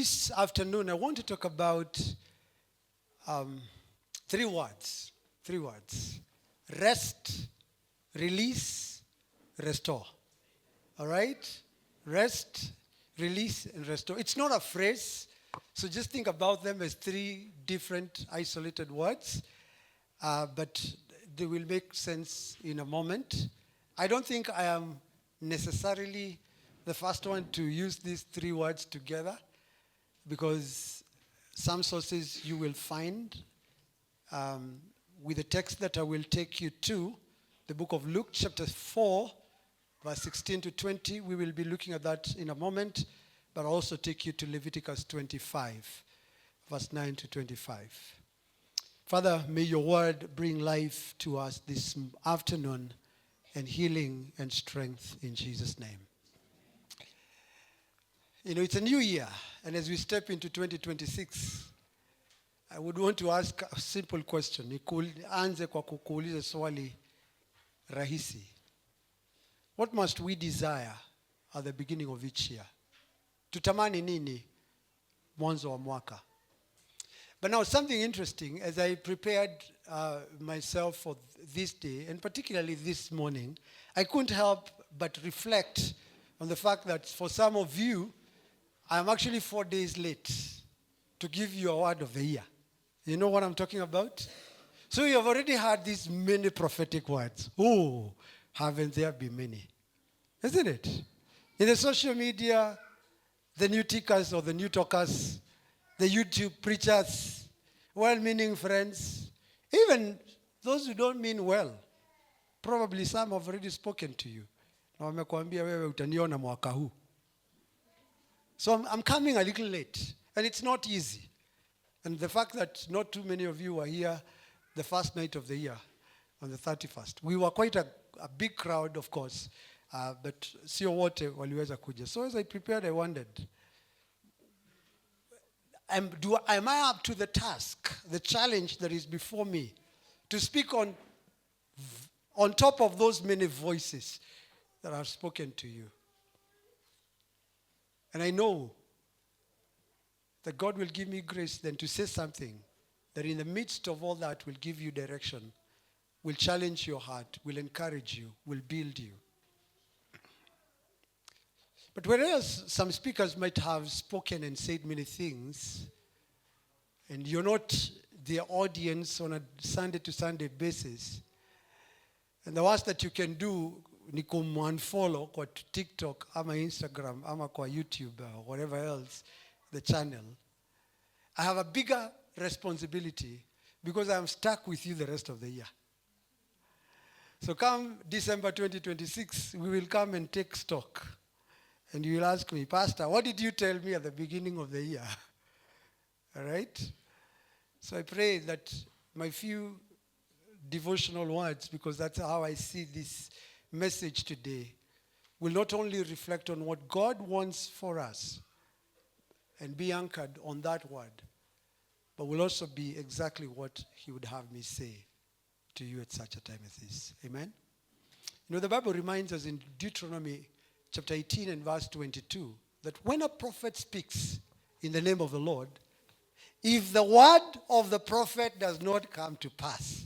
This afternoon, I want to talk about three words. Rest, release, restore. All right? Rest, release, and restore. It's not a phrase, so just think about them as three different isolated words, but they will make sense in a moment. I don't think I am necessarily the first one to use these three words together, because some sources you will find with the text that I will take you to, the book of Luke chapter 4, verse 16 to 20. We will be looking at that in a moment, but I'll also take you to Leviticus 25, verse 9 to 25. Father, may your word bring life to us this afternoon and healing and strength in Jesus' name. You know, it's a new year, and as we step into 2026, I would want to ask a simple question. Nianze kwa kukuuliza swali rahisi. What must we desire at the beginning of each year? Tutamani nini mwanzo wa mwaka? But now something interesting, as I prepared myself for this day, and particularly this morning, I couldn't help but reflect on the fact that for some of you, I'm actually 4 days late to give you a word of the year. You know what I'm talking about? So you have already heard these many prophetic words. Oh, haven't there been many? Isn't it? In the social media, the new tickers or the new talkers, the YouTube preachers, well-meaning friends, even those who don't mean well, probably some have already spoken to you. Na wamekuambia wewe utaniona mwaka huu. So I'm coming a little late, and it's not easy. And the fact that not too many of you were here the first night of the year, on the 31st. We were quite a big crowd, of course, but sio wote waliweza kuja. So as I prepared, I wondered, am I up to the task, the challenge that is before me, to speak on top of those many voices that have spoken to you? And I know that God will give me grace then to say something that in the midst of all that will give you direction, will challenge your heart, will encourage you, will build you. But whereas some speakers might have spoken and said many things, and you're not their audience on a Sunday to Sunday basis, and the worst that you can do ni unfollow kwa TikTok ama Instagram ama kwa YouTube or whatever else, the channel, I have a bigger responsibility because I'm stuck with you the rest of the year. So come December 2026, we will come and take stock. And you will ask me, Pastor, what did you tell me at the beginning of the year? All right? So I pray that my few devotional words, because that's how I see this message today, will not only reflect on what God wants for us and be anchored on that word, but will also be exactly what he would have me say to you at such a time as this. Amen? You know, the Bible reminds us in Deuteronomy chapter 18 and verse 22 that when a prophet speaks in the name of the Lord, if the word of the prophet does not come to pass,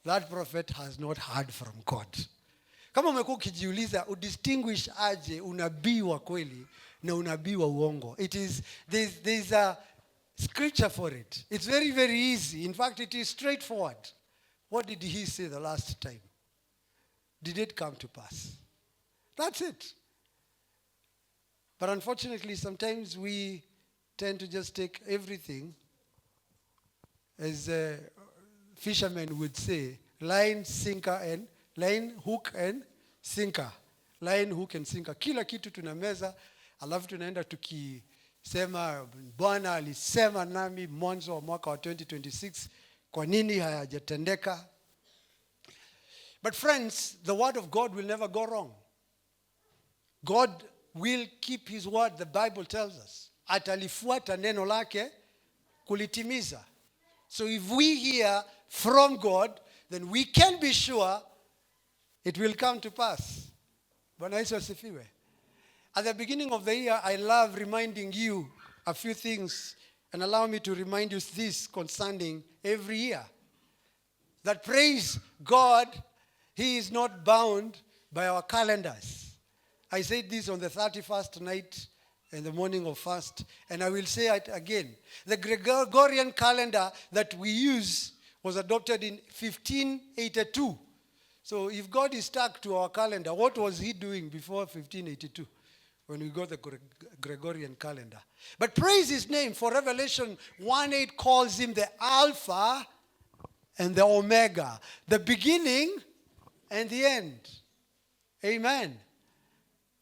that prophet has not heard from God. Kama umekuwa ukijiuliza udistinguish aje unabii wa kweli na unabii wa uongo, there's a scripture for it. It's very, very easy. In fact, it is straightforward. What did he say the last time? Did it come to pass? That's it. But unfortunately, sometimes we tend to just take everything, as fishermen would say, line, hook and sinker. Line, hook and sinker. Kila kitu tunameza, alafu tunaenda tukisema Bwana alisema nami mwanzo wa mwaka wa 2026, kwa nini hayajatendeka? But friends, the word of God will never go wrong. God will keep his word, the Bible tells us. Atalifuata neno lake kulitimiza. So if we hear from God, then we can be sure it will come to pass. Bwana Yesu asifiwe. At the beginning of the year, I love reminding you a few things and allow me to remind you this concerning every year. That praise God, He is not bound by our calendars. I said this on the 31st night and the morning of fast, and I will say it again. The Gregorian calendar that we use was adopted in 1582. So if God is stuck to our calendar, what was He doing before 1582 when we got the Gregorian calendar? But praise His name, for Revelation 1:8 calls Him the Alpha and the Omega, the beginning and the end. Amen.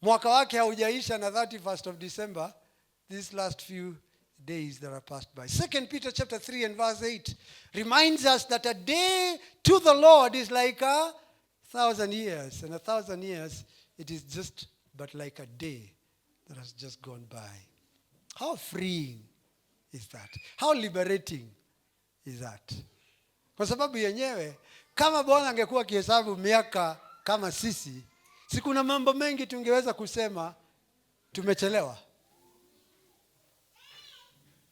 Mwaka wake haujaisha na 31st of December, these last few days that are passed by. 2 Peter chapter 3 and verse 8 reminds us that a day to the Lord is like 1,000 years. And 1,000 years, it is just but like a day that has just gone by. How freeing is that? How liberating is that? Kwa sababu yenyewe, kama Bwana angekuwa kihesabu miaka kama sisi, si kuna mambo mengi tungeweza kusema tumechelewa.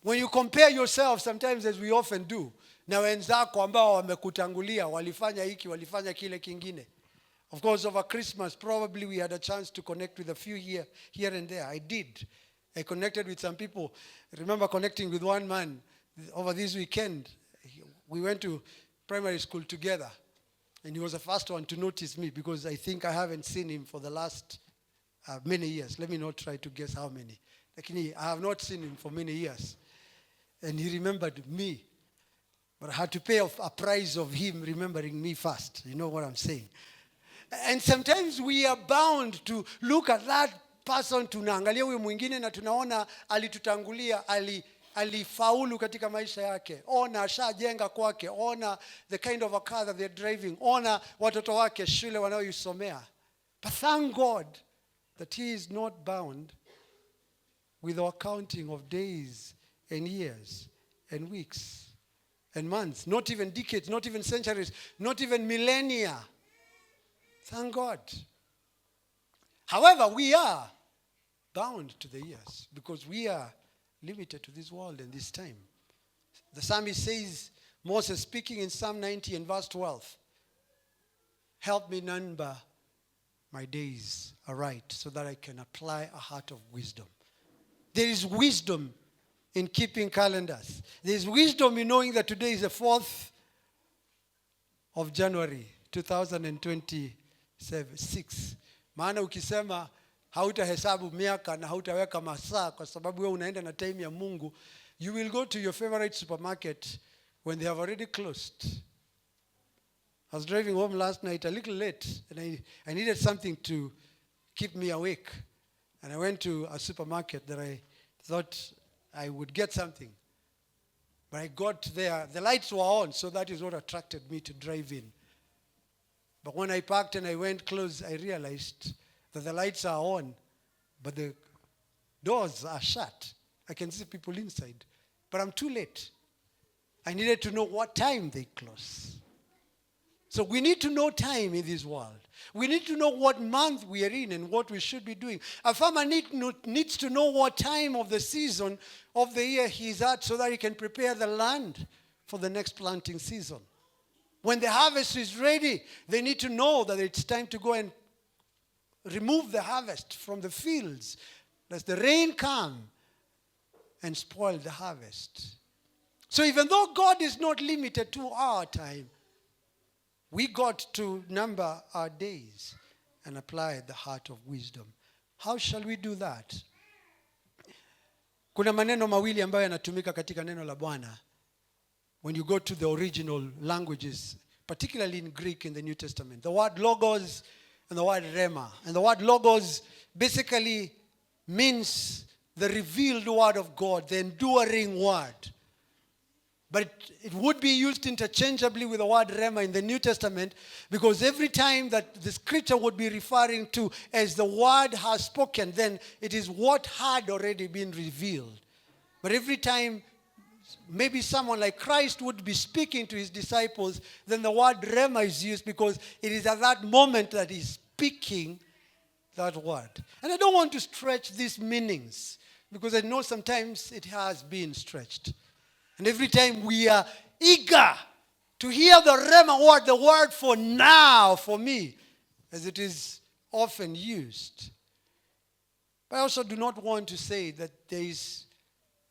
When you compare yourself, sometimes as we often do, na wenzako ambao wamekutangulia, walifanya hiki, walifanya kile kingine. Of course, over Christmas, probably we had a chance to connect with a few here and there. I did. I connected with some people. I remember connecting with one man over this weekend. We went to primary school together. And he was the first one to notice me because I think I haven't seen him for the last many years. Let me not try to guess how many. Lakini I have not seen him for many years. And he remembered me. But I had to pay a price of him remembering me first. You know what I'm saying? And sometimes we are bound to look at that person, tunaangalia huyo mwingine na tunaona alitutangulia, alifaulu katika maisha yake. Ona ashajenga kwake. Ona the kind of a car that they're driving. Ona watoto wake shule wanaoisomea. But thank God that He is not bound with our counting of days and years and weeks and months. Not even decades, not even centuries, not even millennia. Thank God. However, we are bound to the years because we are limited to this world and this time. The psalmist says, Moses speaking in Psalm 90 and verse 12, help me number my days aright so that I can apply a heart of wisdom. There is wisdom in keeping calendars. There is wisdom in knowing that today is the 4th of January 2026. Maana ukisema hautahesabu miaka na hautaweka masaa kwa sababu wewe unaenda na time ya Mungu, you will go to your favorite supermarket when they have already closed. I was driving home last night a little late and I needed something to keep me awake. And I went to a supermarket that I thought I would get something. But I got there, the lights were on, so that is what attracted me to drive in. But when I parked and I went close, I realized that the lights are on, but the doors are shut. I can see people inside, but I'm too late. I needed to know what time they close. So we need to know time in this world. We need to know what month we are in and what we should be doing. A farmer needs to know what time of the season of the year he's at so that he can prepare the land for the next planting season. When the harvest is ready, they need to know that it's time to go and remove the harvest from the fields, lest the rain come and spoil the harvest. So even though God is not limited to our time, we got to number our days and apply the heart of wisdom. How shall we do that? Kuna maneno mawili ambayo yanatumika katika neno la Bwana. When you go to the original languages, particularly in Greek in the New Testament, the word logos and the word rema. And the word logos basically means the revealed word of God, the enduring word. But it would be used interchangeably with the word rema in the New Testament because every time that the scripture would be referring to as the word has spoken, then it is what had already been revealed. But every time maybe someone like Christ would be speaking to his disciples, then the word rema is used because it is at that moment that he's speaking that word. And I don't want to stretch these meanings because I know sometimes it has been stretched. And every time we are eager to hear the Rhema word, the word for now, for me, as it is often used. But I also do not want to say that there is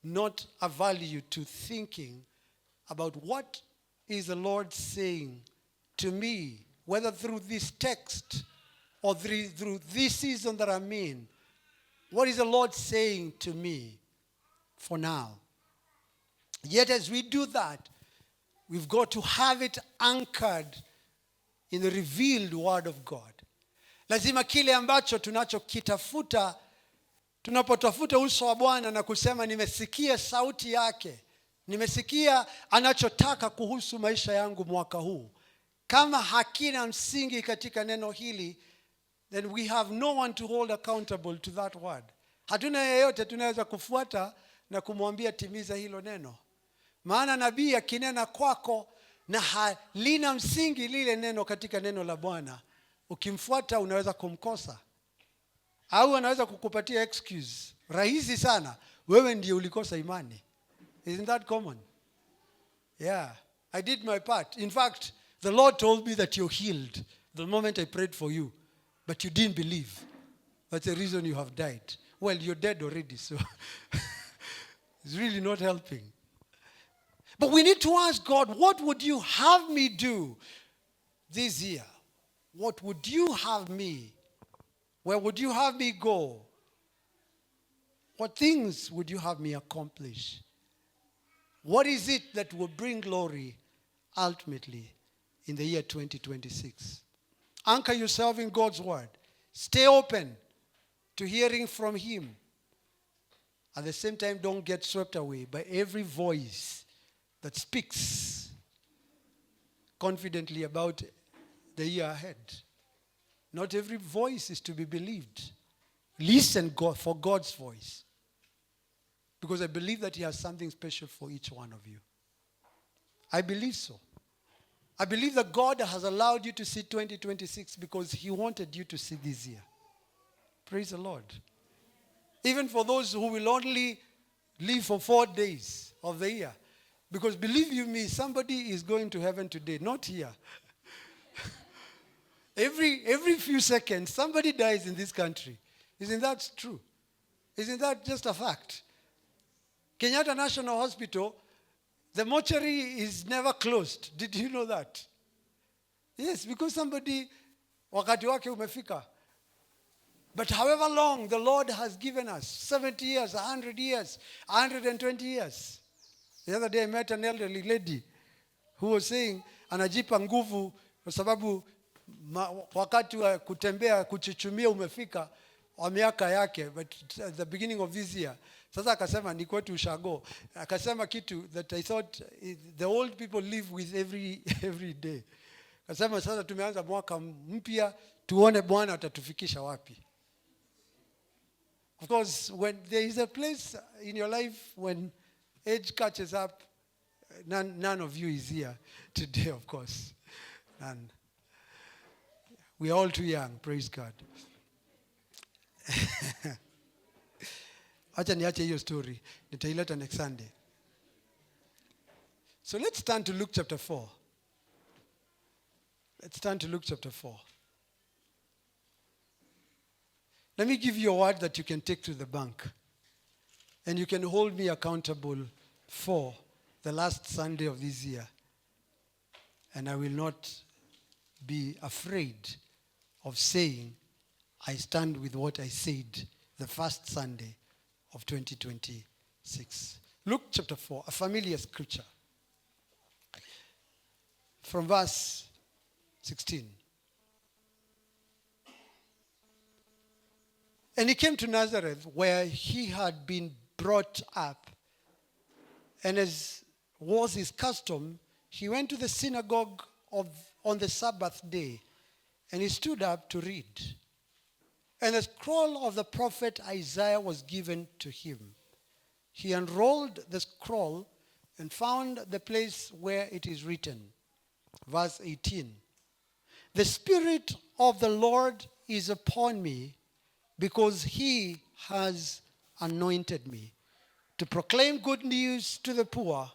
not a value to thinking about what is the Lord saying to me, whether through this text or through this season that I'm in. What is the Lord saying to me for now? Yet as we do that, we've got to have it anchored in the revealed word of God. Lazima kile ambacho tunachokitafuta, tunapotafuta uso wa Bwana na kusema nimesikia sauti yake, nimesikia anachotaka kuhusu maisha yangu mwaka huu, kama hakina msingi katika neno hili, then we have no one to hold accountable to that word. Hatuna yeyote tunaweza kufuata na kumwambia timiza hilo neno. Maana nabii akinena kwako na halina msingi lile neno katika neno la Bwana, ukimfuata unaweza kumkosa. Au anaweza kukupatia excuse rahisi sana, wewe ndiye ulikosa imani. Isn't that common? Yeah, I did my part. In fact, the Lord told me that you're healed the moment I prayed for you, but you didn't believe. That's the reason you have died. Well, you're dead already, so it's really not helping. But we need to ask God, what would you have me do this year? What would you have me? Where would you have me go? What things would you have me accomplish? What is it that will bring glory ultimately in the year 2026? Anchor yourself in God's word. Stay open to hearing from him. At the same time, don't get swept away by every voice that speaks confidently about the year ahead. Not every voice is to be believed. Listen for God's voice, because I believe that he has something special for each one of you. I believe so. I believe that God has allowed you to see 2026 because he wanted you to see this year. Praise the Lord. Even for those who will only live for 4 days of the year. Because believe you me, somebody is going to heaven today, not here. Every few seconds, somebody dies in this country. Isn't that true? Isn't that just a fact? Kenyatta National Hospital, the mortuary is never closed. Did you know that? Yes, because somebody, wakati wake umefika. But however long the Lord has given us, 70 years, 100 years, 120 years. The other day I met an elderly lady who was saying, anajipa nguvu kwa sababu wakati wa kutembea kuchuchumia umefika wa miaka yake, but at the beginning of this year. Sasa akasema ni kwetu ushago. Akasema kitu that I thought the old people live with every day. Akasema sasa tumeanza mwaka mpya, tuone Bwana atatufikisha wapi. Of course, when there is a place in your life when age catches up, none of you is here today, of course. None. We are all too young, praise God. Acha niache hiyo story. Nitaileta next Sunday. So let's turn to Luke chapter 4. Let's turn to Luke chapter 4. Let me give you a word that you can take to the bank. And you can hold me accountable for the last Sunday of this year. And I will not be afraid of saying, I stand with what I said the first Sunday of 2026. Luke chapter 4, a familiar scripture. From verse 16. And he came to Nazareth, where he had been brought up. And as was his custom, he went to the synagogue on the Sabbath day, and he stood up to read. And the scroll of the prophet Isaiah was given to him. He unrolled the scroll and found the place where it is written. Verse 18. The Spirit of the Lord is upon me, because he has anointed me to proclaim good news to the poor.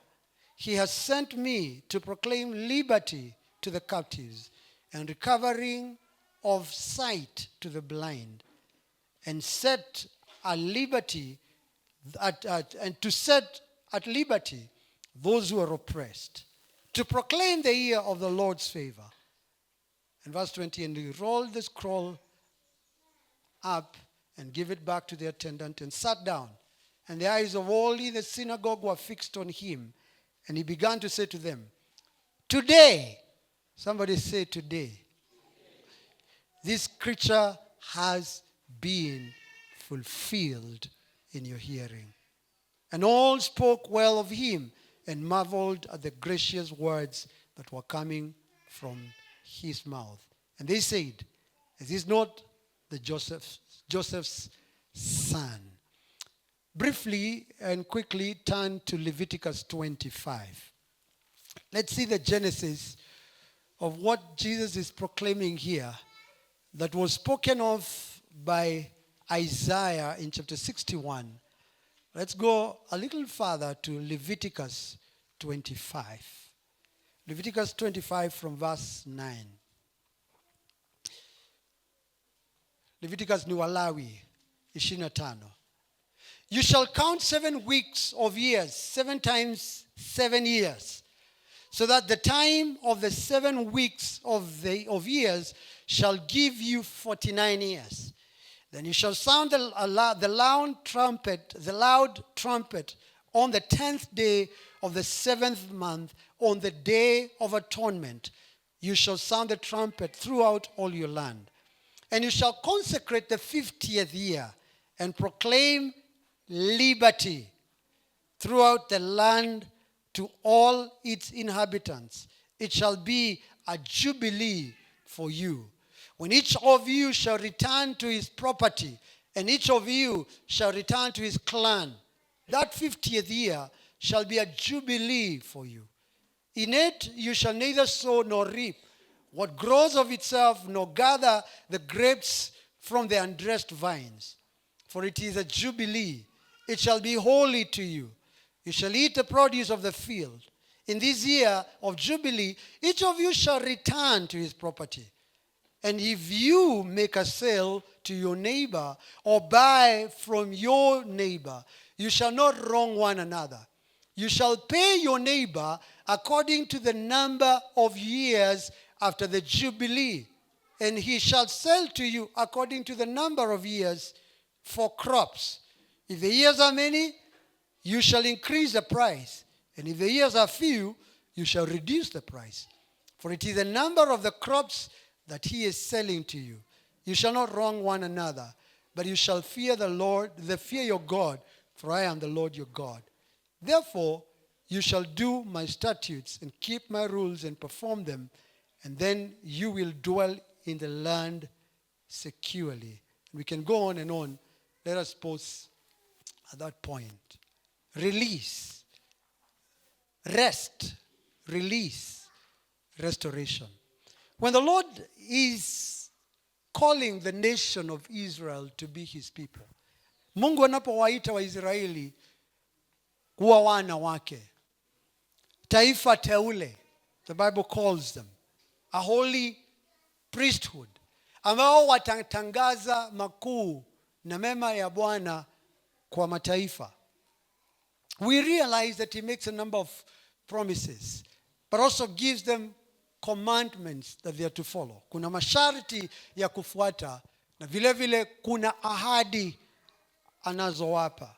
He has sent me to proclaim liberty to the captives and recovering of sight to the blind, and set at liberty and to set at liberty those who are oppressed, to proclaim the year of the Lord's favor. And verse 20, and he rolled the scroll up and gave it back to the attendant and sat down. And the eyes of all in the synagogue were fixed on him. And he began to say to them, today, somebody say today, this scripture has been fulfilled in your hearing. And all spoke well of him and marveled at the gracious words that were coming from his mouth. And they said, is this not the Joseph's son? Briefly and quickly turn to Leviticus 25. Let's see the genesis of what Jesus is proclaiming here that was spoken of by Isaiah in chapter 61. Let's go a little further to Leviticus 25. Leviticus 25 from verse 9. Leviticus ni Walawi 25. You shall count 7 weeks of years, 7 times 7 years, so that the time of the 7 weeks of years shall give you 49 years. Then you shall sound the loud trumpet on the 10th day of the 7th month, on the day of atonement. You shall sound the trumpet throughout all your land. And you shall consecrate the 50th year and proclaim liberty throughout the land to all its inhabitants. It shall be a jubilee for you, when each of you shall return to his property, and each of you shall return to his clan. That 50th year shall be a jubilee for you. In it you shall neither sow nor reap what grows of itself, nor gather the grapes from the undressed vines. For it is a jubilee. It shall be holy to you. You shall eat the produce of the field. In this year of jubilee, each of you shall return to his property. And if you make a sale to your neighbor or buy from your neighbor, you shall not wrong one another. You shall pay your neighbor according to the number of years after the jubilee, and he shall sell to you according to the number of years for crops. If the years are many, you shall increase the price, and if the years are few, you shall reduce the price. For it is the number of the crops that he is selling to you. You shall not wrong one another, but you shall fear the Lord, fear your God, for I am the Lord your God. Therefore, you shall do my statutes and keep my rules and perform them, and then you will dwell in the land securely. We can go on and on. Let us pause at that point. Release, rest, release, restoration. When the Lord is calling the nation of Israel to be his people, Mungu anapowaita Waisraeli kuwa wana wake, taifa teule, the Bible calls them, a holy priesthood, ambao watatangaza makuu na mema ya Bwana kwa mataifa. We realize that he makes a number of promises, but also gives them commandments that they are to follow. Kuna masharti ya kufuata, na vile vile kuna ahadi anazowapa.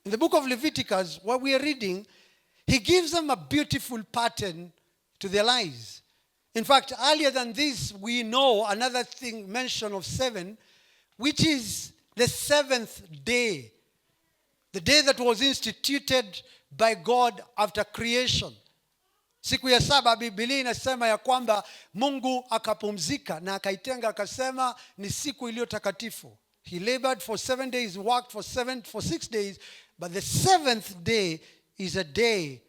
In the book of Leviticus, what we are reading, he gives them a beautiful pattern to their lives. In fact, earlier than this, we know another thing, mention of 7, which is the 7th day. The day that was instituted by God after creation. Siku ya 7, Biblia inasema ya kwamba Mungu akapumzika na akaitenga akasema ni siku iliyo takatifu. He labored for 7 days, worked for 6 days, but the 7th day is a day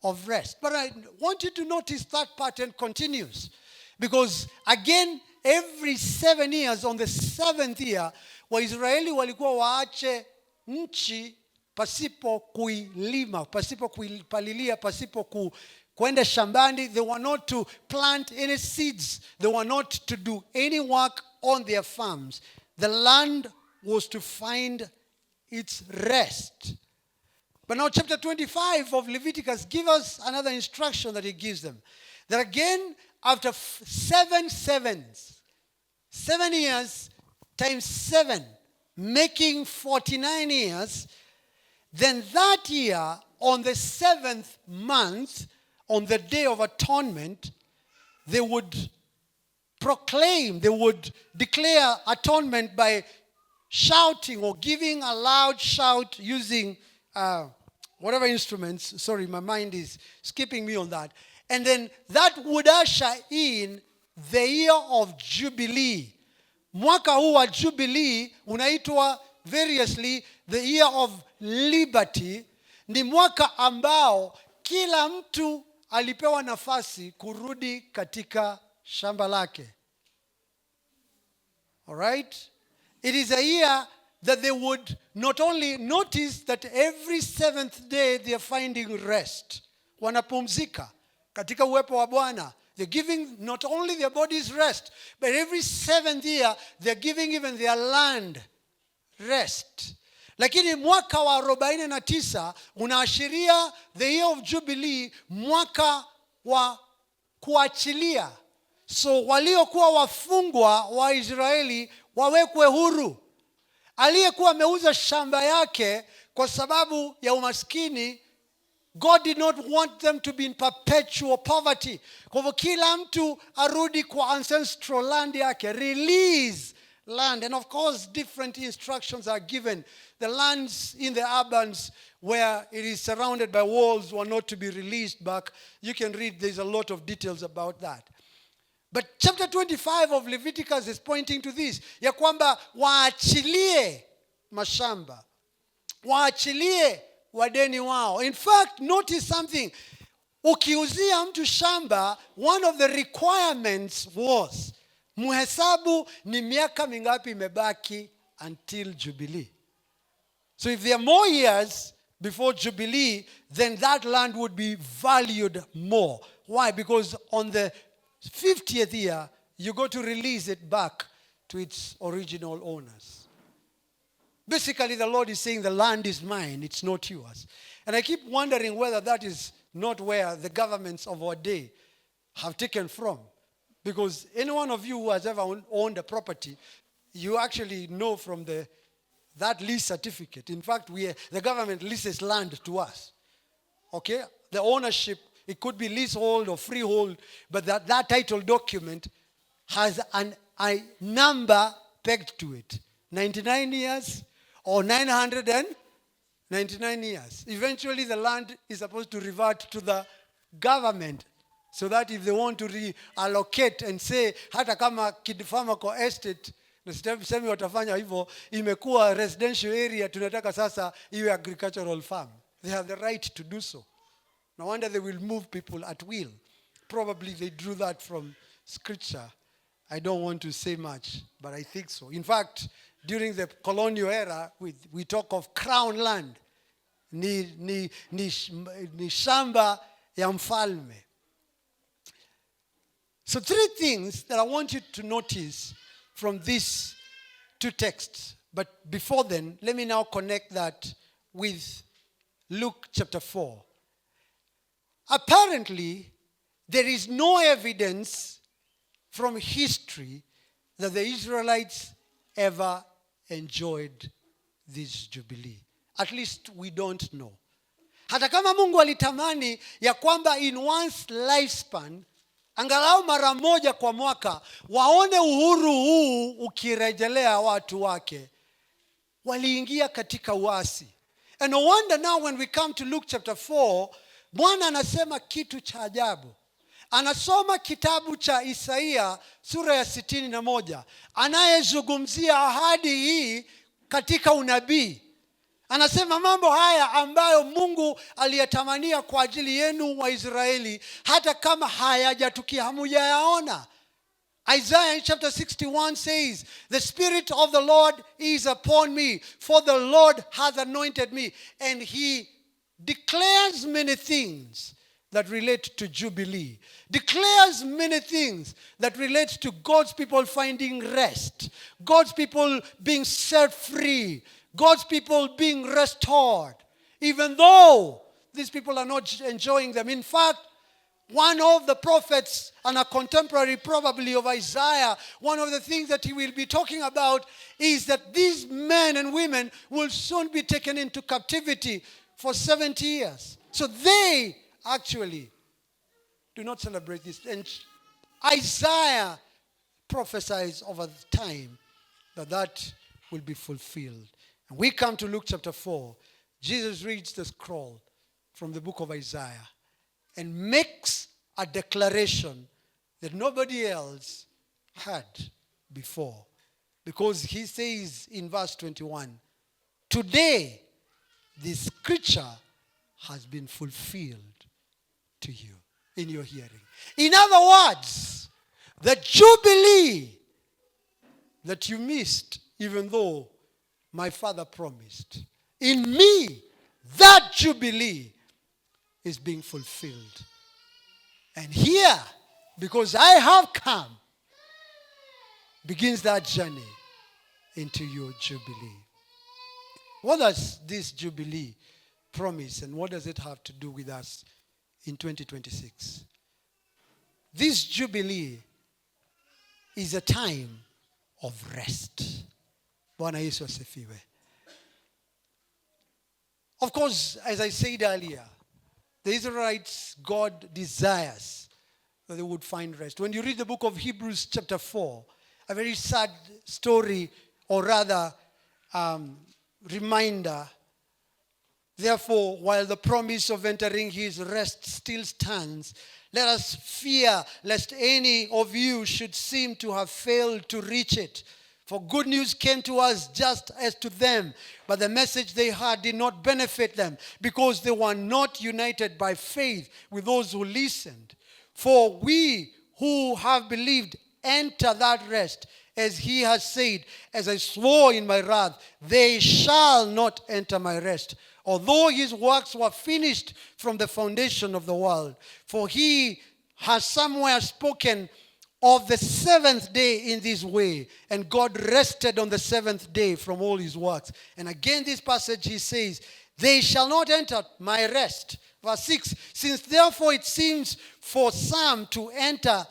of rest. But I want you to notice that pattern continues. Because again, every 7 years, on the 7th year, Waisraeli walikuwa waache nchi pasipo kuilima, pasipo kuipalilia, pasipo kwenda shambani. They were not to plant any seeds. They were not to do any work on their farms. The land was to find its rest. But now chapter 25 of Leviticus gives us another instruction that he gives them. That again, after 7 sevens, 7 years times 7, making 49 years, then that year, on the 7th month, on the Day of Atonement, they would proclaim, they would declare atonement by shouting or giving a loud shout using whatever instruments. Sorry, my mind is skipping me on that. And then that would usher in the year of Jubilee. Mwaka huu wa Jubilee unaitwa variously the year of liberty. Ni mwaka ambao kila mtu alipewa nafasi kurudi katika shamba lake. All right? It is a year that they would not only notice that every 7th day they are finding rest. Wanapumzika katika uwepo wa Bwana. They're giving not only their bodies rest, but every 7th year they're giving even their land rest. Lakini mwaka wa 49 unaashiria the year of Jubilee, mwaka wa kuachilia. So waliokuwa wafungwa wa Israeli wawekwe huru. Aliyekuwa ameuza shamba yake kwa sababu ya umaskini, God did not want them to be in perpetual poverty. Kwa hivyo kila mtu arudi kwa ancestral land yake. Release land. And of course, different instructions are given. The lands in the urbans where it is surrounded by walls were not to be released back. You can read, there's a lot of details about that. But chapter 25 of Leviticus is pointing to this. Ya kwamba waachilie mashamba. Waachilie wadeni wao. In fact, notice something. Ukiuzia mtu shamba, one of the requirements was muhesabu ni miaka mingapi imebaki until Jubilee. So if there are more years before Jubilee, then that land would be valued more. Why? Because on the 50th year, you go to release it back to its original owners. Basically, the Lord is saying the land is mine, it's not yours. And I keep wondering whether that is not where the governments of our day have taken from. Because any one of you who has ever owned a property, you actually know from that lease certificate. In fact, the government leases land to us. Okay? The ownership, it could be leasehold or freehold, but that title document has a number pegged to it. 99 years or 999 years. Eventually the land is supposed to revert to the government, so that if they want to reallocate and say, hata kama Kidfarmaco Estate, na sisemi watafanya hivyo, imekuwa residential area, tunataka sasa iwe agricultural farm. They have the right to do so. No wonder they will move people at will. Probably they drew that from scripture. I don't want to say much, but I think so. In fact, during the colonial era, we talk of crown land. Ni shamba ya mfalme. So 3 things that I want you to notice from these 2 texts. But before then, let me now connect that with Luke chapter 4. Apparently, there is no evidence from history that the Israelites ever enjoyed this Jubilee. At least we don't know. Hata kama Mungu alitamani ya kwamba in one's lifespan, angalau mara moja kwa mwaka, waone uhuru huu ukirejelea watu wake, waliingia katika uasi. And no wonder now when we come to Luke chapter 4, Bwana anasema kitu cha ajabu. Anasoma kitabu cha Isaia sura ya 61, anayezungumzia ahadi hii katika unabii. Anasema mambo haya ambayo Mungu aliyatamania kwa ajili yenu wa Israeli, hata kama hayajatukia, hamujayaona. Isaiah in chapter 61 says, the Spirit of the Lord is upon me, for the Lord has anointed me. And he declares many things that relate to Jubilee. Declares many things that relate to God's people finding rest. God's people being set free. God's people being restored. Even though these people are not enjoying them. In fact, one of the prophets and a contemporary probably of Isaiah, one of the things that he will be talking about is that these men and women will soon be taken into captivity for 70 years. So they actually do not celebrate this. And Isaiah prophesies over time that will be fulfilled. And we come to Luke chapter 4. Jesus reads the scroll from the book of Isaiah and makes a declaration that nobody else had before. Because he says in verse 21, today this scripture has been fulfilled to you, in your hearing. In other words, the Jubilee that you missed, even though my Father promised, in me, that Jubilee is being fulfilled. And here, because I have come, begins that journey into your Jubilee. What does this Jubilee promise, and what does it have to do with us in 2026? This Jubilee is a time of rest. Bwana Yesu asifiwe. Of course, as I said earlier, the Israelites, God desires that they would find rest. When you read the book of Hebrews chapter 4, a very sad story, or rather reminder. Therefore, while the promise of entering his rest still stands, let us fear lest any of you should seem to have failed to reach it. For good news came to us just as to them, but the message they had did not benefit them, because they were not united by faith with those who listened. For we who have believed enter that rest, as he has said, as I swore in my wrath, they shall not enter my rest, although his works were finished from the foundation of the world. For he has somewhere spoken of the seventh day in this way, and God rested on the seventh day from all his works. And again, this passage he says, they shall not enter my rest. Verse 6, since therefore it seems for some to enter,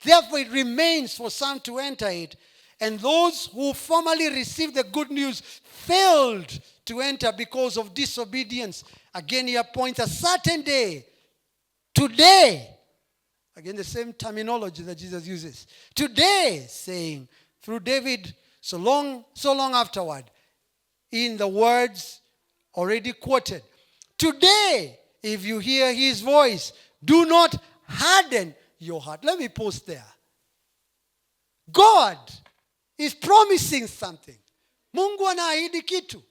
therefore it remains for some to enter it, and those who formerly received the good news failed to enter because of disobedience. Again, he appoints a certain day, today. Again, the same terminology that Jesus uses. Today, saying, through David, so long afterward, in the words already quoted. Today, if you hear his voice, do not harden your heart. Let me pause there. God is promising something. Mungu anaahidi kitu.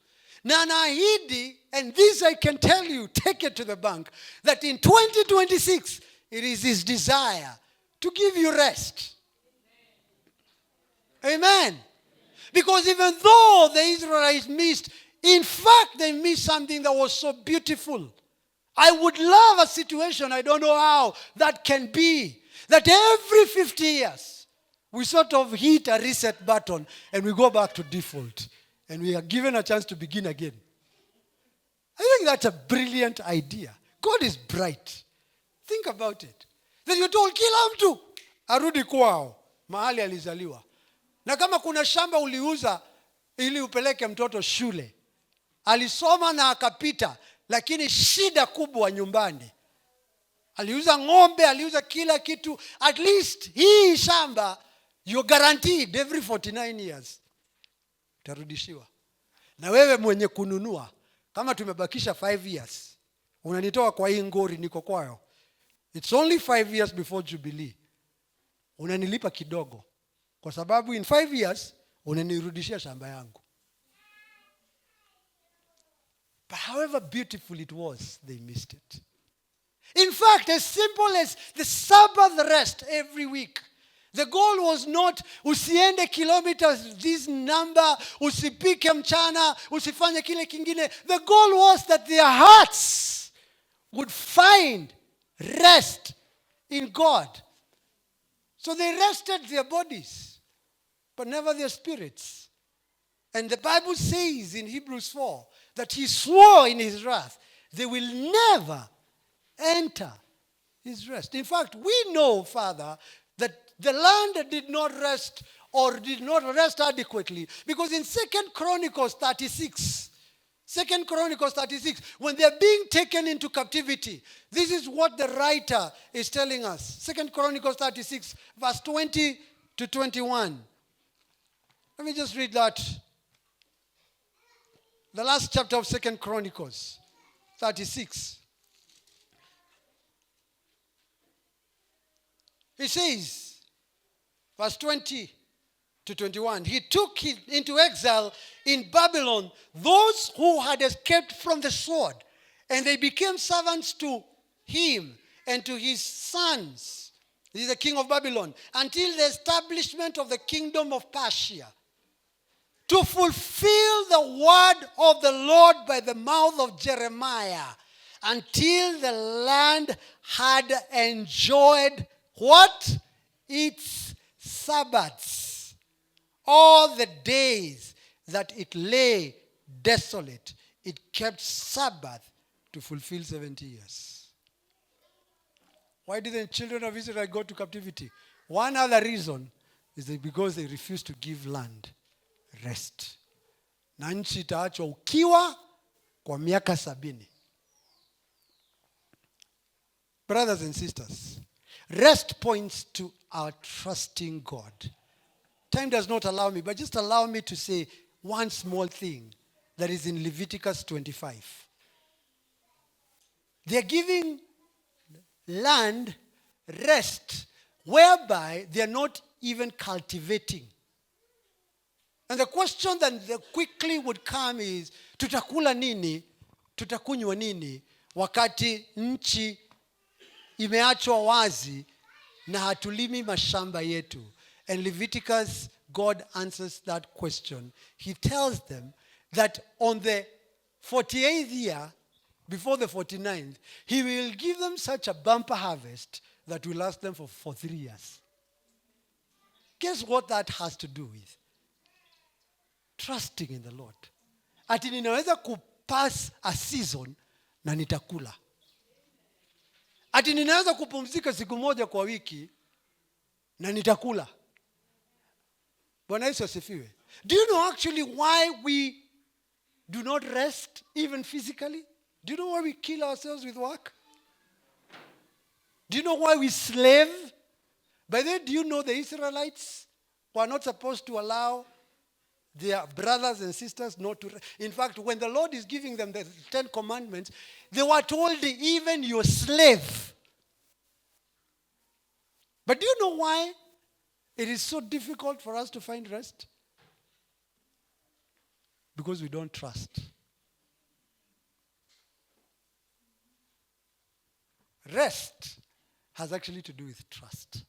Na anaahidi, and this I can tell you, take it to the bank, that in 2026, it is his desire to give you rest. Amen. Because even though the Israelites missed, in fact, they missed something that was so beautiful. I would love a situation, I don't know how, that can be, that every 50 years, we sort of hit a reset button and we go back to default. And we are given a chance to begin again. I think that's a brilliant idea. God is bright. Think about it. Then you told kila mtu arudi kwao mahali alizaliwa. Na kama kuna shamba uliuza ili upeleke mtoto shule, alisoma na akapita, lakini shida kubwa nyumbani. Aliuza ng'ombe, aliuza kila kitu. At least hii shamba you're guaranteed every 49 years utarudishiwa. Na wewe mwenye kununua, kama tumebakisha 5 years, unanitoa kwa hii ngori niko kwayo. It's only 5 years before Jubilee. Unanilipa kidogo. Kwa sababu in 5 years, unanirudishia shamba yangu. But however beautiful it was, they missed it. In fact, as simple as the Sabbath rest every week, The goal was not usiende kilometers this number, usipike mchana, usifanye kile kingine. The goal was that their hearts would find rest in God. So they rested their bodies, but never their spirits. And the Bible says in Hebrews 4 that he swore in his wrath, they will never enter his rest. In fact, we know, Father, that the land did not rest or did not rest adequately, because in 2 Chronicles 36, when they're being taken into captivity, this is what the writer is telling us. 2 Chronicles 36, verse 20 to 21. Let me just read that. The last chapter of 2 Chronicles 36. He says, verse 20 to 21, he took into exile in Babylon those who had escaped from the sword, and they became servants to him and to his sons. He is the king of Babylon, until the establishment of the kingdom of Persia, to fulfill the word of the Lord by the mouth of Jeremiah, until the land had enjoyed what? Its Sabbaths, all the days that it lay desolate, it kept Sabbath to fulfill 70 years. Why did the children of Israel go to captivity? One other reason is that because they refused to give land rest. Na nchi itaachwa ukiwa kwa miaka 70. Brothers and sisters, rest points to our trusting God. Time does not allow me, but just allow me to say one small thing that is in Leviticus 25. They're giving land rest whereby they're not even cultivating. And the question that quickly would come is, tutakula nini, tutakunywa nini, wakati nchi imeachwa wazi na hatulimi mashamba yetu. And Leviticus, God answers that question. He tells them that on the 48th year, before the 49th, he will give them such a bumper harvest that will last them for 3 years. Guess what that has to do with? Trusting in the Lord. Ati ninaweza kupass a season na nitakula. Ati ninaweza kupumzika siku moja kwa wiki na nitakula. Bwana Yesu asifiwe. Do you know actually why we do not rest even physically? Do you know why we kill ourselves with work? Do you know why we slave? By the way, do you know the Israelites were not supposed to allow their brothers and sisters not to rest? In fact, when the Lord is giving them the 10 commandments, they were told even your slave. But do you know why it is so difficult for us to find rest? Because we don't trust. Rest has actually to do with trust.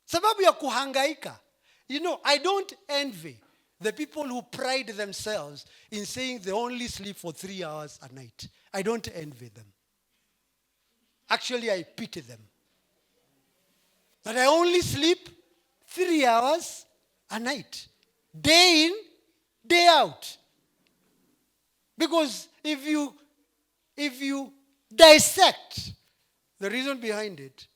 Sababu ya kuhangaika. You know, I don't envy the people who pride themselves in saying they only sleep for 3 hours a night. I don't envy them. Actually, I pity them. But I only sleep 3 hours a night. Day in, day out. Because if you dissect the reason behind it,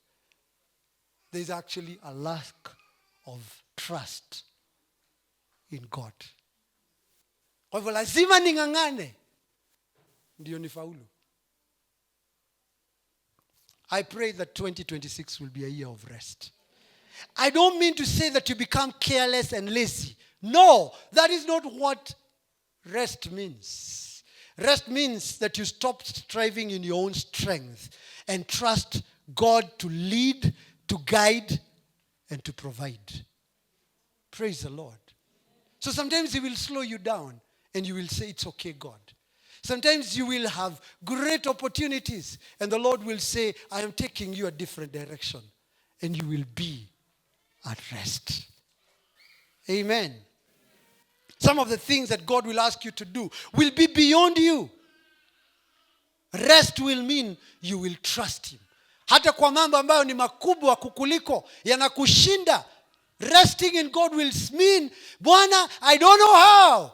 there's actually a lack of trust in God. Kwa hivyo lazima ning'ang'ane ndio nifaulu. I pray that 2026 will be a year of rest. I don't mean to say that you become careless and lazy. No, that is not what rest means. Rest means that you stop striving in your own strength and trust God to lead, to guide, and to provide. Praise the Lord. So sometimes he will slow you down and you will say, it's okay, God. Sometimes you will have great opportunities and the Lord will say, I am taking you a different direction. and you will be at rest. Amen. Some of the things that God will ask you to do will be beyond you. Rest will mean you will trust him. Hata kwa mambo ambayo ni makubwa kukuliko, yanakushinda. Resting in God will mean, Bwana, I don't know how.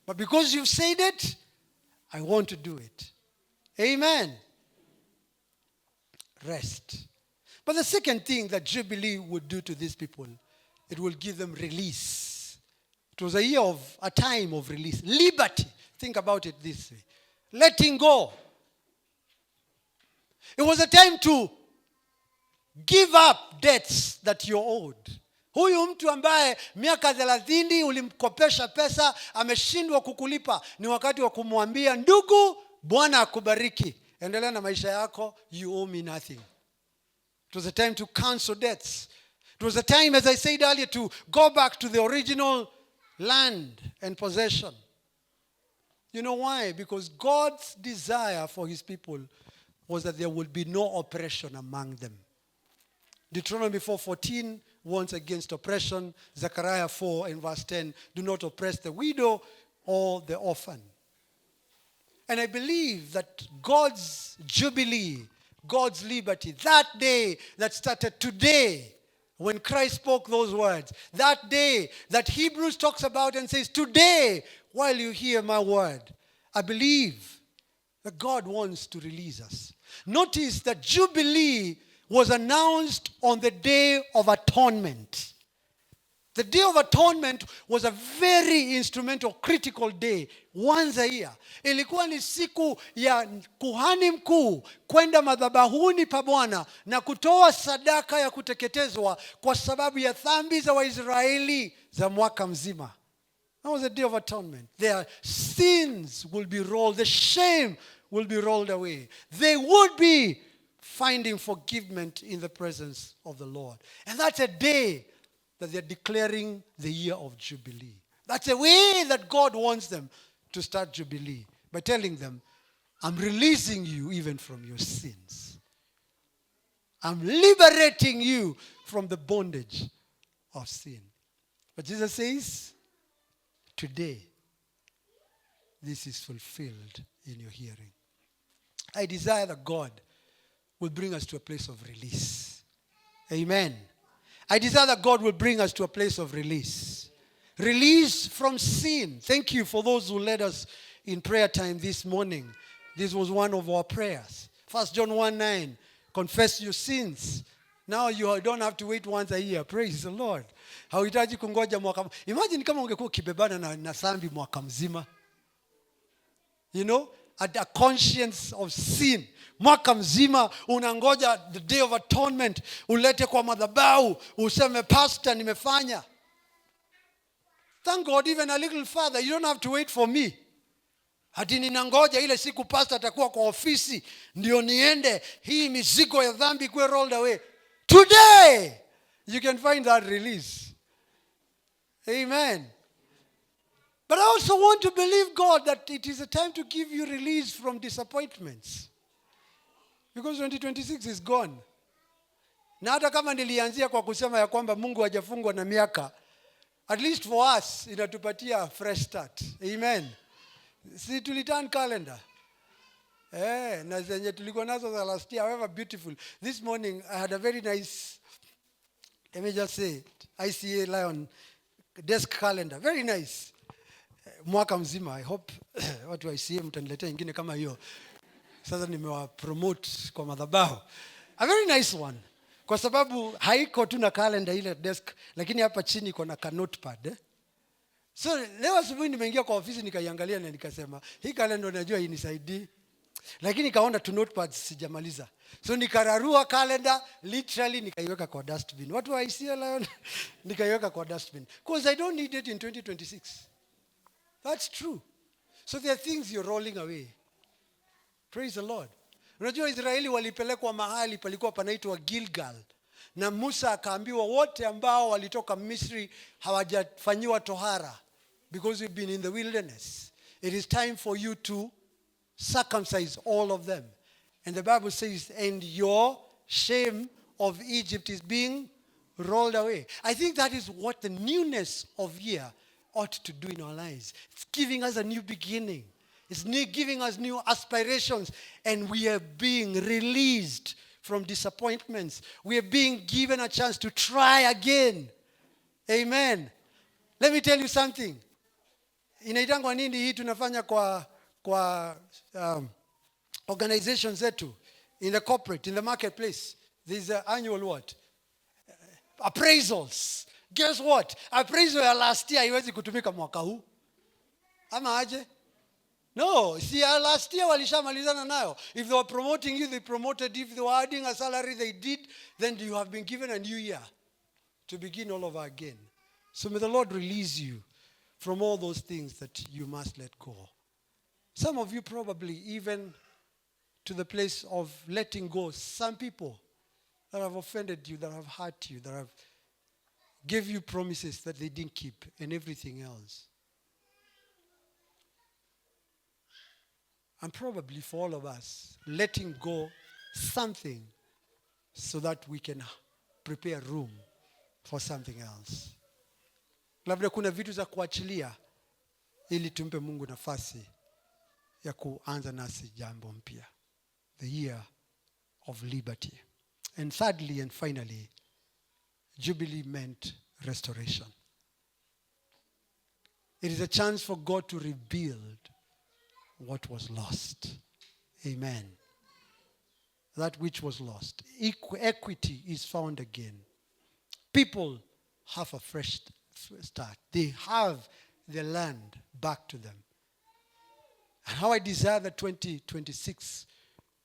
But because you've said it, I want to do it. Amen. Rest. But the second thing that Jubilee would do to these people, it will give them release. It was a time of release. Liberty. Think about it this way. Letting go. It was a time to give up debts that you're owed. Huyu mtu ambaye miaka 30 ulimkopesha pesa, ameshindwa kukulipa, ni wakati wa kumwambia, ndugu, Bwana akubariki, endelea na maisha yako, you owe me nothing. It was a time to cancel debts. It was a time, as I said earlier, to go back to the original land and possession. You know why? Because God's desire for his people was that there would be no oppression among them. Deuteronomy 4:14 warns against oppression. Zechariah 4 in verse 10, do not oppress the widow or the orphan. And I believe that God's jubilee, God's liberty, that day that started today, when Christ spoke those words, that day that Hebrews talks about and says, today, while you hear my word, I believe that God wants to release us. Notice that Jubilee was announced on the Day of Atonement. The Day of Atonement was a very instrumental, critical day, once a year. Ilikuwa ni siku ya kuhani mkuu kwenda madhabahuni pa Bwana na kutoa sadaka ya kuteketezwa kwa sababu ya dhambi za Waisraeli za mwaka mzima. That was the Day of Atonement. Their sins will be rolled, the shame will be rolled away. They would be finding forgiveness in the presence of the Lord. And that's a day that they're declaring the year of Jubilee. That's a way that God wants them to start Jubilee, by telling them, I'm releasing you even from your sins. I'm liberating you from the bondage of sin. But Jesus says, today, this is fulfilled in your hearing. I desire that God will bring us to a place of release. Amen. I desire that God will bring us to a place of release. Release from sin. Thank you for those who led us in prayer time this morning. This was one of our prayers. 1 John 1:9. Confess your sins. Now you don't have to wait once a year. Praise the Lord. Hauhitaji kungoja mwaka. Imagine kama ungekuwa ukibebana na dhambi mwaka mzima. You know, at a conscience of sin. Mwaka mzima unangoja the Day of Atonement, ulete kwa madhabahu, useme pastor nimefanya. Thank God, even a little further, you don't have to wait for me. Hati ninangoja ile siku pastor atakuwa kwa ofisi ndio niende hii mizigo ya dhambi kuwe rolled away. Today you can find that release. Amen. But I also want to believe God that it is a time to give you release from disappointments. Because 2026 is gone. Na hata kama nilianzia kwa kusema ya kwamba Mungu hajafungwa na miaka, at least for us inatupatia fresh start. Amen. Si tuliturn calendar. Na zenye tulikuwa nazo za last year, however beautiful. This morning I had a very nice, let me just say, ICA Lion desk calendar. Very nice. Mwaka mzima. I hope watu wa ICA mtaniletea ingine kama hiyo. Sasa nimewa promote kwa madhabahu. A very nice one. Kwa sababu haiko tu na calendar ile desk, lakini hapa chini iko na notepad. So leo asubuhi nimeingia kwa ofisi nikaiangalia na nikasema, hii calendar najua inisaidii. Lakini kaona tu notepads sijamaliza. So nikararua calendar, literally nikaiweka kwa dustbin. Watu wa ICA Lion nikaiweka kwa dustbin. Because I don't need it in 2026. That's true. So there are things you're rolling away. Praise the Lord. Unajua Israeli walipelekwa mahali palikuwa panaitwa Gilgal. Na Musa akaambiwa wote ambao walitoka Misri hawajafanyiwa tohara. Because you've been in the wilderness. It is time for you to circumcise all of them. And the Bible says, and your shame of Egypt is being rolled away. I think that is what the newness of year ought to do in our lives. It's giving us a new beginning. It's giving us new aspirations. And we are being released from disappointments. We are being given a chance to try again. Amen. Let me tell you something. Inaitangwa nini hii tunafanya kwa organizations zetu, in the corporate, in the marketplace. There's an annual what? Appraisals. Guess what? Appraisal ya last year haiwezi kutumika mwaka huu. Ama aje? No, see, last year walishamalizana nayo. If they were promoting you, they promoted. If they were adding a salary, they did. Then you have been given a new year to begin all over again. So may the Lord release you from all those things that you must let go. Some of you probably even to the place of letting go some people that have offended you, that have hurt you, that have gave you promises that they didn't keep, and everything else. And probably for all of us, letting go something so that we can prepare room for something else. Labda kuna vitu za kuachilia ili tumpe Mungu nafasi ya kuanza nasi jambo mpya. The year of liberty. And thirdly and finally, Jubilee meant restoration. It is a chance for God to rebuild what was lost. Amen. That which was lost. Equity is found again. People have a fresh start. They have the land back to them. And how I desire that 2026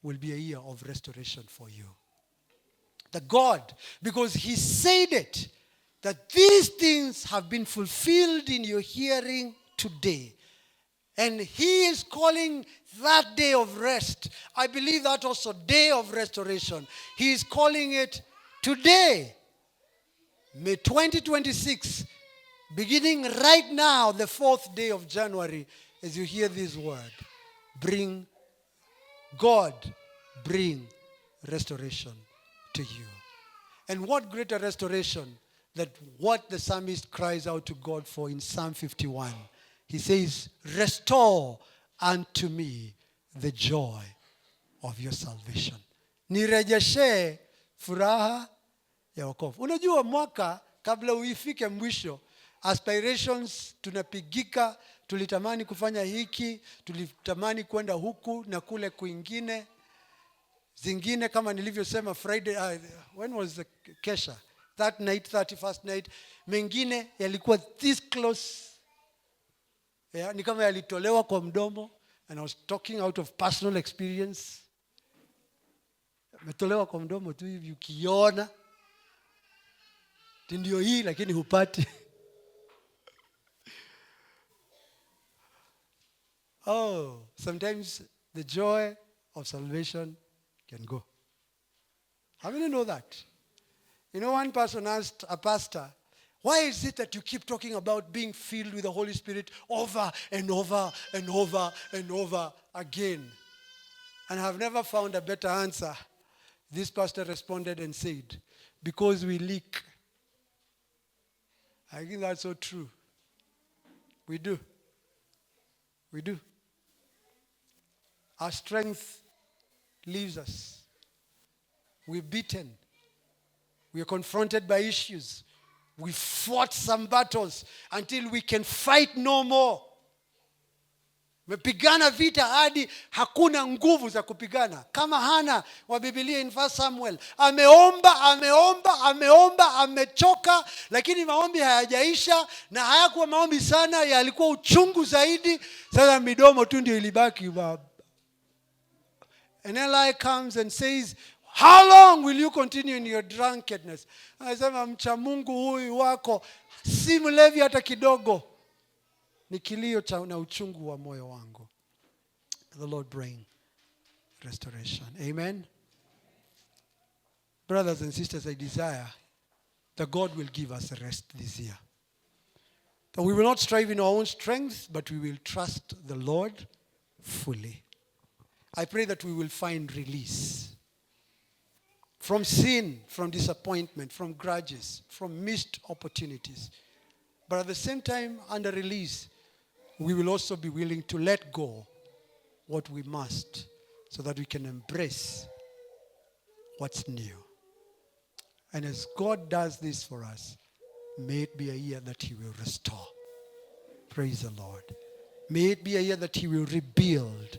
will be a year of restoration for you. The God, because He said it, that these things have been fulfilled in your hearing today. And He is calling that day of rest. I believe that also day of restoration. He is calling it today. May 2026, beginning right now, the 4th day of January, as you hear this word, bring restoration to you. And what greater restoration than what the psalmist cries out to God for in Psalm 51. He says, restore unto me the joy of your salvation. Nirejeshe furaha ya wokovu. Unajua mwaka kabla uifike mwisho, aspirations tunapigika, tulitamani kufanya hiki, tulitamani kwenda huku na kule kwingine. Zingine kama nilivyosema Friday, when was the kesha? That night, 31st night. Mengine yalikuwa this close. Yeah, ni kama yalitolewa kwa mdomo. And I was talking out of personal experience. Metolewa kwa mdomo tu hivi ukiona. Ndio hii lakini hupati. Oh, sometimes the joy of salvation can go. How many know that? You know, one person asked a pastor, why is it that you keep talking about being filled with the Holy Spirit over and over and over and over again? And I've never found a better answer. This pastor responded and said, because we leak. I think that's so true. We do. We do. Our strength leaves us. We're beaten. We are confronted by issues. We fought some battles until we can fight no more. Mepigana vita hadi hakuna nguvu za kupigana. Kama Hana wa Biblia in 1 Samuel. Ameomba, amechoka, lakini maombi hayajaisha na hayakuwa maombi sana, yalikuwa uchungu zaidi. Sasa midomo tu ndio ilibaki. And Eli comes and says, how long will you continue in your drunkenness? Anasema mcha Mungu huyu wako si mlevi hata kidogo. Ni kilio na uchungu wa moyo wangu. The Lord bring restoration. Amen. Brothers and sisters, I desire that God will give us rest this year. That we will not strive in our own strength, but we will trust the Lord fully. I pray that we will find release from sin, from disappointment, from grudges, from missed opportunities. But at the same time, under release, we will also be willing to let go what we must so that we can embrace what's new. And as God does this for us, may it be a year that He will restore. Praise the Lord. May it be a year that He will rebuild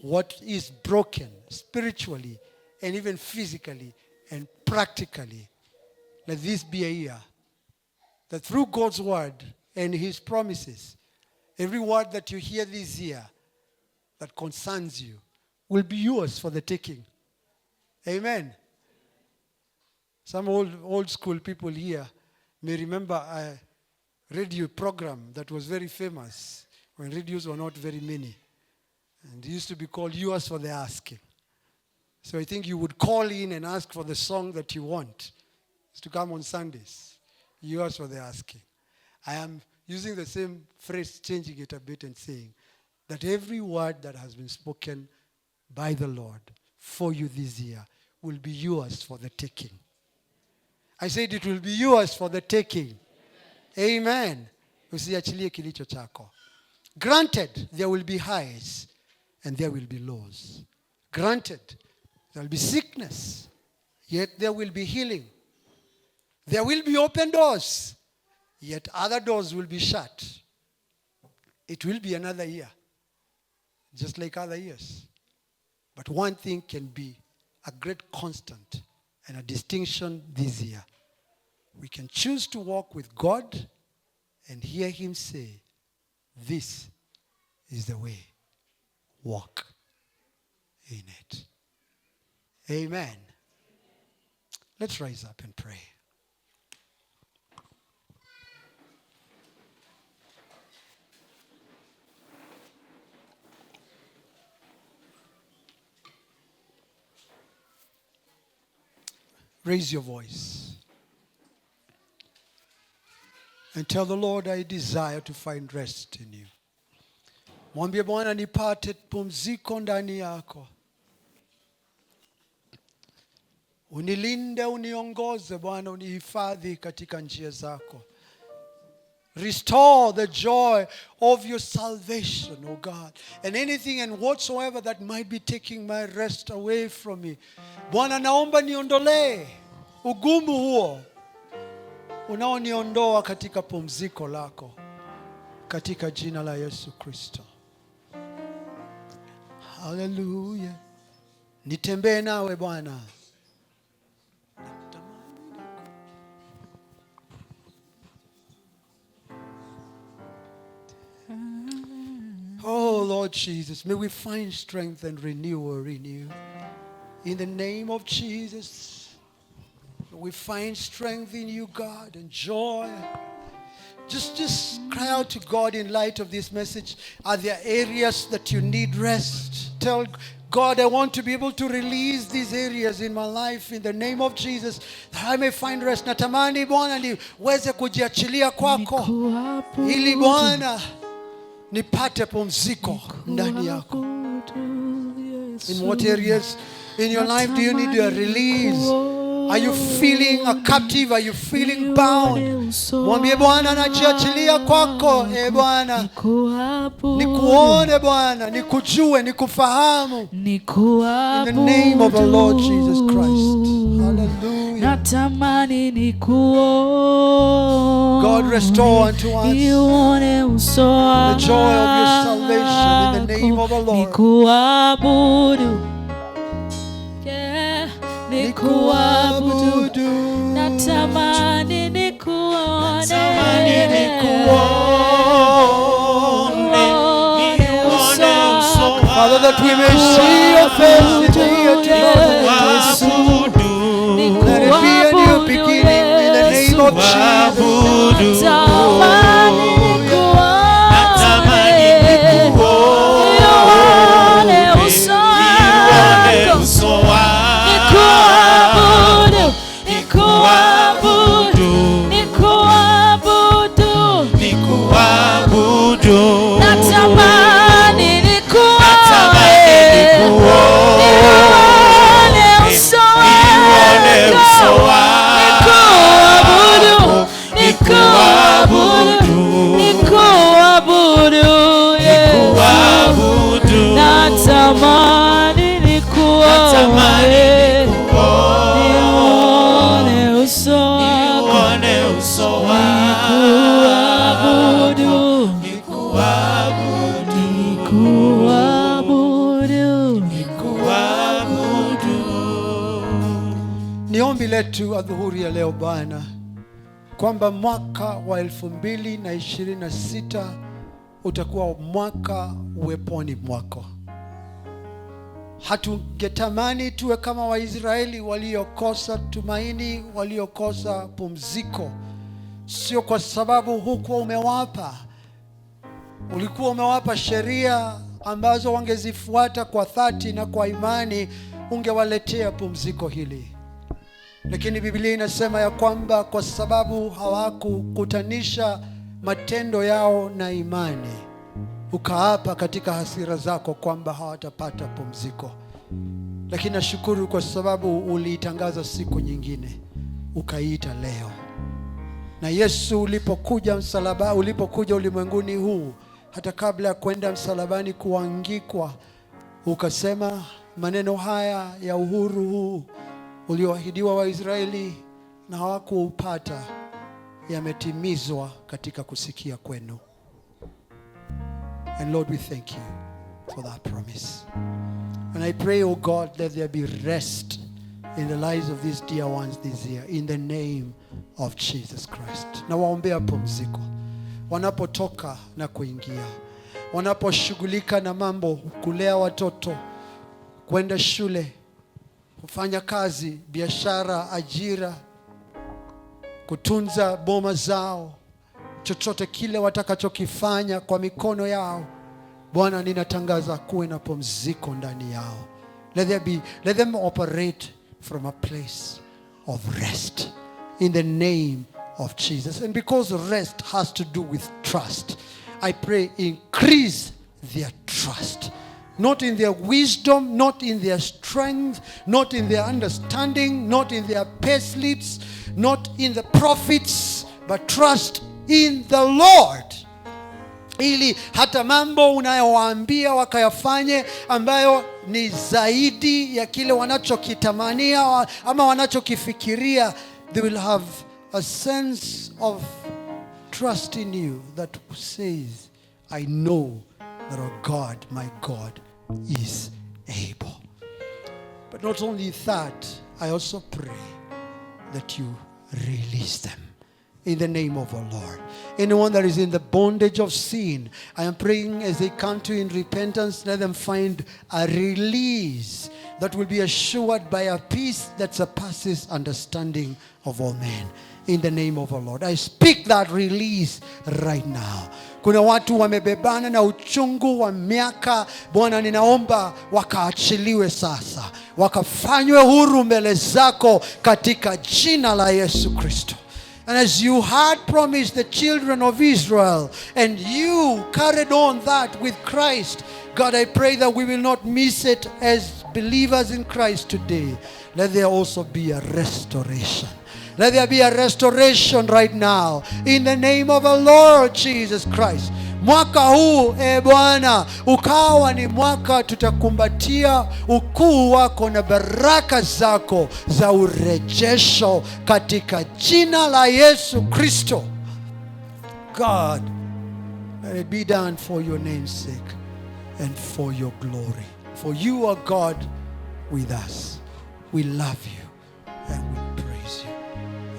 what is broken spiritually and even physically and practically. Let this be a year that through God's word and His promises, every word that you hear this year that concerns you will be yours for the taking. Amen. Some old school people here may remember a radio program that was very famous when radios were not very many. And it used to be called Yours for the Asking. So I think you would call in and ask for the song that you want. It's to come on Sundays. Yours for the Asking. I am using the same phrase, changing it a bit and saying that every word that has been spoken by the Lord for you this year will be yours for the taking. I said it will be yours for the taking. Amen. Usiachilie kilicho chako. Granted, there will be highs and there will be lows. Granted, there will be sickness, yet there will be healing. There will be open doors, yet other doors will be shut. It will be another year, just like other years. But one thing can be a great constant and a distinction this year. We can choose to walk with God and hear Him say, this is the way. Walk in it. Amen. Let's rise up and pray. Raise your voice and tell the Lord, I desire to find rest in you. Mwambie Bwana nipate pumziko ndani yako. Unilinde, uniongoze Bwana, unihifadhi katika njia zako. Restore the joy of your salvation, O God. And anything and whatsoever that might be taking my rest away from me. Bwana naomba niondolee ugumu huo unaoniondoa katika pumziko lako. Katika jina la Yesu Kristo. Hallelujah. Nitembee nawe Bwana. Oh Lord Jesus, may we find strength and renewal in you. In the name of Jesus, may we find strength in you, God, and joy. Just cry out to God in light of this message. Are there areas that you need rest? Tell God, I want to be able to release these areas in my life in the name of Jesus, that I may find rest. Natamani Bwana niweze kujiachilia kwako, ili Bwana nipate pumziko ndani yako. In what areas in your life do you need a release? Are you feeling a captive? Are you feeling bound? Mwambie Bwana najiachilia kwako, Bwana. Nikuone Bwana, nikujue, nikufahamu. In the name of the Lord Jesus Christ. Hallelujah. Natamani nikuone. God, restore unto us the joy of your salvation in the name of the Lord. Nikuabudu. Nikuabudu. Natamani nikuone. Father, that we may see your face in the year 2022. Let it be a new beginning in the name of Jesus. Natamani nikuone uso wako. ombi letu adhuhuri ya leo Bwana, kwamba mwaka wa 2026 utakuwa mwaka uweponi mwako. Hatungetamani tuwe kama Waisraeli waliokosa tumaini, waliokosa pumziko. Sio kwa sababu hukuwa umewapa. Ulikuwa umewapa sheria ambazo wangezifuata kwa dhati na kwa imani, ungewaletea pumziko hili. Lakini Biblia inasema ya kwamba kwa sababu hawakukutanisha matendo yao na imani, ukaapa katika hasira zako kwamba hawatapata pumziko. Lakini nashukuru kwa sababu uliitangaza siku nyingine, ukaiita leo. Na Yesu ulipokuja ulimwenguni huu, hata kabla ya kwenda msalabani kuangikwa, ukasema maneno haya ya uhuru huu ulioahidiwa Waisraeli na hawakuupata, yametimizwa katika kusikia kwenu. And Lord, we thank you for that promise. And I pray, oh God, that there be rest in the lives of these dear ones this year, in the name of Jesus Christ. Na waombea pumziko wanapotoka na kuingia, wanaposhughulika na mambo, kulea watoto, kwenda shule, kufanya kazi, biashara, ajira, kutunza boma zao, chochote kile watakachokifanya kwa mikono yao. Bwana, ninatangaza kuwe na pumziko ndani yao. Let them operate from a place of rest in the name of Jesus. And because rest has to do with trust, I pray increase their trust. Not in their wisdom, not in their strength, not in their understanding, not in their payslips, not in the prophets, but trust in the Lord. Ili hata mambo unayowaambia wakayafanye ambayo ni zaidi ya kile wanachokitamania ama wanachokifikiria, they will have a sense of trust in you that says, I know that our God, my God, is able. But not only that, I also pray that you release them in the name of our Lord. Anyone that is in the bondage of sin, I am praying as they come to you in repentance, let them find a release that will be assured by a peace that surpasses understanding of all men. In the name of our Lord, I speak that release right now. Kuna watu wamebebana na uchungu wa miaka. Bwana, ninaomba wakaachiliwe sasa, wakafanywe huru mbele zako katika jina la Yesu Kristo. And as you had promised the children of Israel, and you carried on that with Christ, God, I pray that we will not miss it as believers in Christ today. Let there also be a restoration. Let there be a restoration right now in the name of our Lord Jesus Christ. Mwaka huu Bwana ukawa ni mwaka tutakumbatia ukuu wako na baraka zako za urejesho katika jina la Yesu Kristo. God, let it be done for your name's sake and for your glory. For you are God with us. We love you and we praise you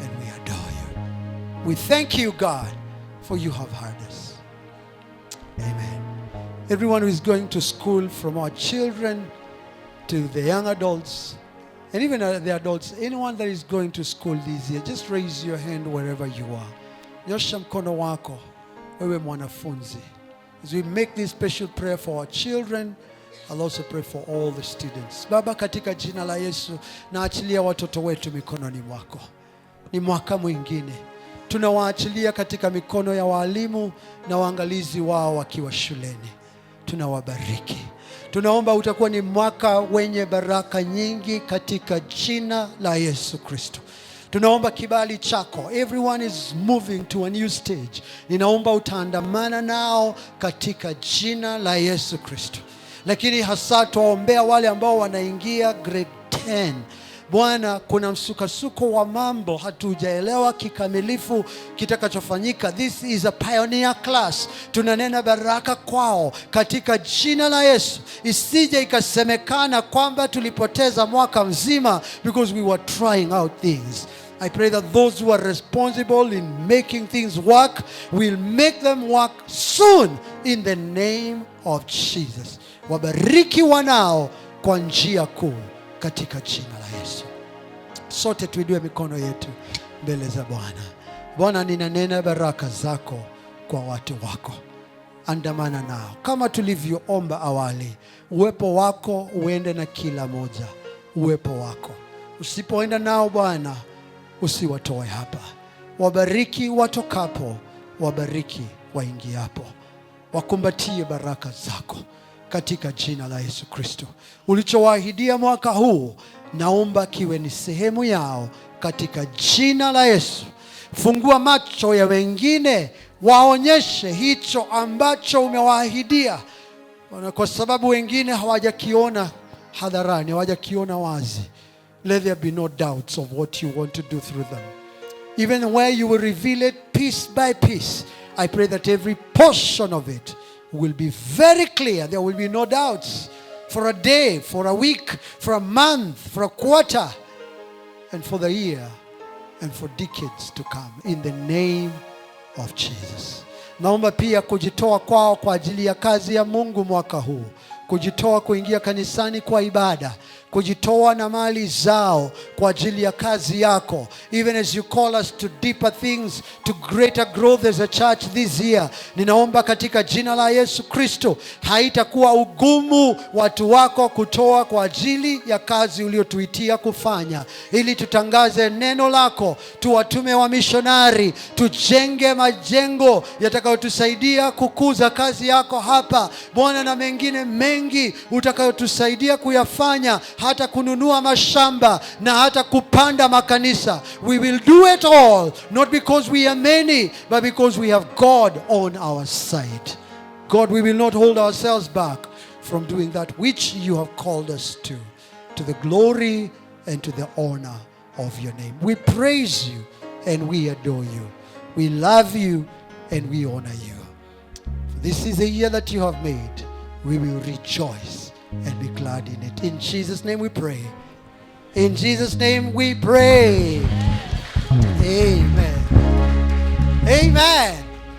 and we adore you. We thank you, God, for you have heard us. Amen. Everyone who is going to school, from our children to the young adults, and even the adults, anyone that is going to school this year, just raise your hand wherever you are. Nyosha mkono wako, wewe mwanafunzi. As we make this special prayer for our children, I'll also pray for all the students. Baba, katika jina la Yesu, naachilia watoto wetu mikononi mwako. Ni mwaka mwingine. Tunawaachilia katika mikono ya walimu na waangalizi wao wakiwa shuleni. Tunawabariki. Tunaomba utakuwa ni mwaka wenye baraka nyingi katika jina la Yesu Kristo. Tunaomba kibali chako. Everyone is moving to a new stage. Ninaomba utaandamana nao katika jina la Yesu Kristo. Lakini hasa tuwaombea wale ambao wanaingia grade 10. Bwana, kuna msukasuko wa mambo, hatujaelewa kikamilifu kitakachofanyika. This is a pioneer class. Tunanena baraka kwao katika jina la Yesu. Isije ikasemekana kwamba tulipoteza mwaka mzima because we were trying out things. I pray that those who are responsible in making things work will make them work soon in the name of Jesus. Wabariki wanao kwa njia kuu katika jina la Yesu. Sote tuinue mikono yetu mbele za Bwana. Bwana, ninanena baraka zako kwa watu wako. Andamana nao kama tulivyoomba awali. Uwepo wako uende na kila moja. Uwepo wako. Usipoenda nao Bwana, usiwatoe hapa. Wabariki watokapo, wabariki waingiapo. Wakumbatie baraka zako katika jina la Yesu Kristo. Ulichowaahidia mwaka huu, naomba kiwe ni sehemu yao katika jina la Yesu. Fungua macho ya wengine, waonyeshe hicho ambacho umewaahidia. Kwa sababu wengine hawajakiona hadharani, hawajakiona wazi. Let there be no doubts of what you want to do through them. Even where you will reveal it piece by piece, I pray that every portion of it will be very clear. There will be no doubts for a day, for a week, for a month, for a quarter, and for the year, and for decades to come. In the name of Jesus. Naomba pia kujitoa kwao kwa ajili ya kazi ya Mungu mwaka huu. Kujitoa kuingia kanisani kwa ibada. Kujitoa na mali zao kwa ajili ya kazi yako. Even as you call us to deeper things, to greater growth as a church this year. Ninaomba katika jina la Yesu Kristo, haitakuwa ugumu watu wako kutoa kwa ajili ya kazi uliotuitia kufanya. Ili tutangaze neno lako, tuwatume wa missionari, tujenge majengo yatakayotusaidia kukuza kazi yako hapa. Bwana, na mengine mengi utakayotusaidia kuyafanya, hata kununua mashamba na hata kupanda makanisa. We will do it all, not because we are many, but because we have God on our side. God, we will not hold ourselves back from doing that which you have called us to the glory and to the honor of your name. We praise you and we adore you. We love you and we honor you. For this is a year that you have made. We will rejoice and be glad in it. In Jesus' name we pray. In Jesus' name we pray. Amen. Amen.